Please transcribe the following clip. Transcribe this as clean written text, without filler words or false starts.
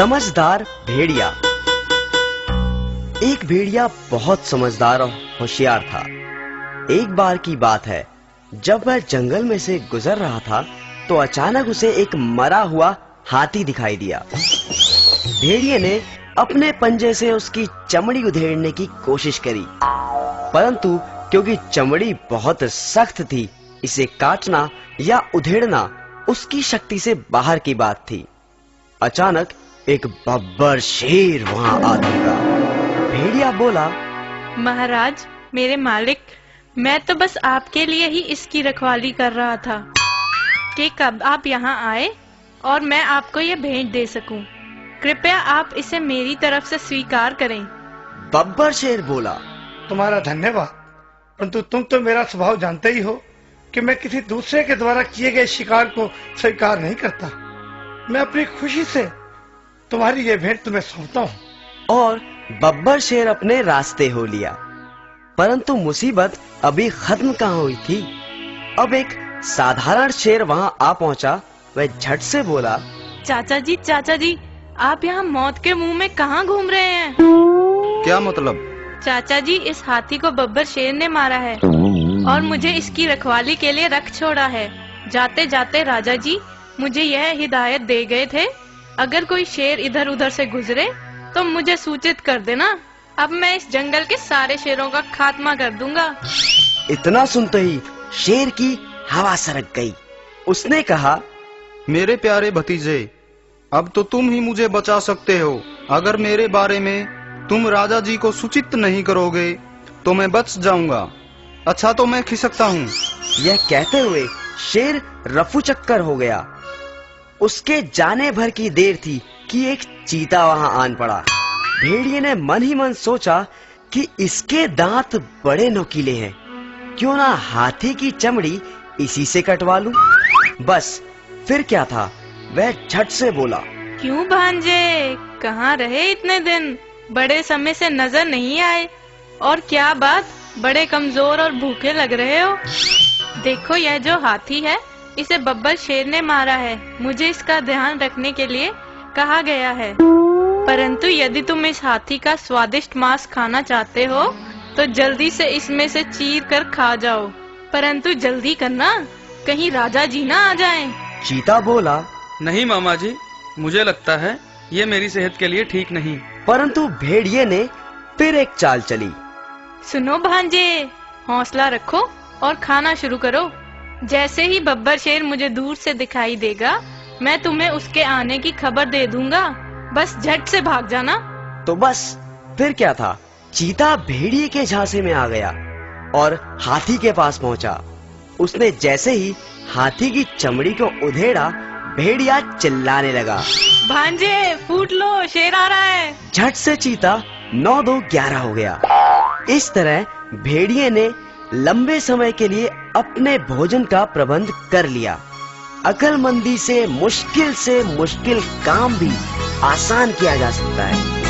समझदार भेड़िया। एक भेड़िया बहुत समझदार और होशियार था। एक बार की बात है, जब वह जंगल में से गुजर रहा था तो अचानक उसे एक मरा हुआ हाथी दिखाई दिया। भेड़िए ने अपने पंजे से उसकी चमड़ी उधेड़ने की कोशिश करी, परंतु क्योंकि चमड़ी बहुत सख्त थी, इसे काटना या उधेड़ना उसकी शक्ति से बाहर की बात थी। अचानक एक बब्बर शेर वहां आ दौड़ा। भेड़िया बोला, महाराज, मेरे मालिक, मैं तो बस आपके लिए ही इसकी रखवाली कर रहा था कि कब आप यहाँ आए और मैं आपको ये भेंट दे सकूं। कृपया आप इसे मेरी तरफ से स्वीकार करें। बब्बर शेर बोला, तुम्हारा धन्यवाद, परंतु तुम तो मेरा स्वभाव जानते ही हो कि मैं किसी दूसरे के द्वारा किए गए शिकार को स्वीकार नहीं करता। मैं अपनी खुशी से तुम्हारी ये भेंट तुम्हें सौंपता हूँ। और बब्बर शेर अपने रास्ते हो लिया। परंतु मुसीबत अभी खत्म कहाँ हुई थी। अब एक साधारण शेर वहां आ पहुंचा। वह झट से बोला, चाचा जी, आप यहाँ मौत के मुंह में कहाँ घूम रहे हैं? क्या मतलब? चाचा जी, इस हाथी को बब्बर शेर ने मारा है और मुझे इसकी रखवाली के लिए रख छोड़ा है। जाते जाते राजा जी मुझे यह हिदायत दे गए थे, अगर कोई शेर इधर उधर से गुजरे तो मुझे सूचित कर देना। अब मैं इस जंगल के सारे शेरों का खात्मा कर दूंगा। इतना सुनते ही शेर की हवा सरक गई। उसने कहा, मेरे प्यारे भतीजे, अब तो तुम ही मुझे बचा सकते हो। अगर मेरे बारे में तुम राजा जी को सूचित नहीं करोगे तो मैं बच जाऊंगा। अच्छा, तो मैं खिसकता हूँ। यह कहते हुए शेर रफू चक्कर हो गया। उसके जाने भर की देर थी कि एक चीता वहां आन पड़ा। भेड़िए ने मन ही मन सोचा कि इसके दांत बड़े नुकीले हैं, क्यों ना हाथी की चमड़ी इसी से कटवा लूं। बस फिर क्या था, वह झट से बोला, क्यों भांजे, कहाँ रहे इतने दिन? बड़े समय से नजर नहीं आए। और क्या बात, बड़े कमजोर और भूखे लग रहे हो। देखो, यह जो हाथी है इसे बब्बर शेर ने मारा है। मुझे इसका ध्यान रखने के लिए कहा गया है। परंतु यदि तुम इस हाथी का स्वादिष्ट मांस खाना चाहते हो तो जल्दी से इसमें से चीर कर खा जाओ। परंतु जल्दी करना, कहीं राजा जी ना आ जाएं। चीता बोला, नहीं मामा जी, मुझे लगता है ये मेरी सेहत के लिए ठीक नहीं। परंतु भेड़िए ने फिर एक चाल चली। सुनो भांजे, हौसला रखो और खाना शुरू करो। जैसे ही बब्बर शेर मुझे दूर से दिखाई देगा, मैं तुम्हें उसके आने की खबर दे दूंगा। बस झट से भाग जाना। तो बस फिर क्या था, चीता भेड़िए के झांसे में आ गया और हाथी के पास पहुंचा। उसने जैसे ही हाथी की चमड़ी को उधेड़ा, भेड़िया चिल्लाने लगा, भांजे फूट लो, शेर आ रहा है। झट से चीता 9-2-11 हो गया। इस तरह भेड़िए ने लंबे समय के लिए अपने भोजन का प्रबंध कर लिया। अक्लमंदी से मुश्किल काम भी आसान किया जा सकता है।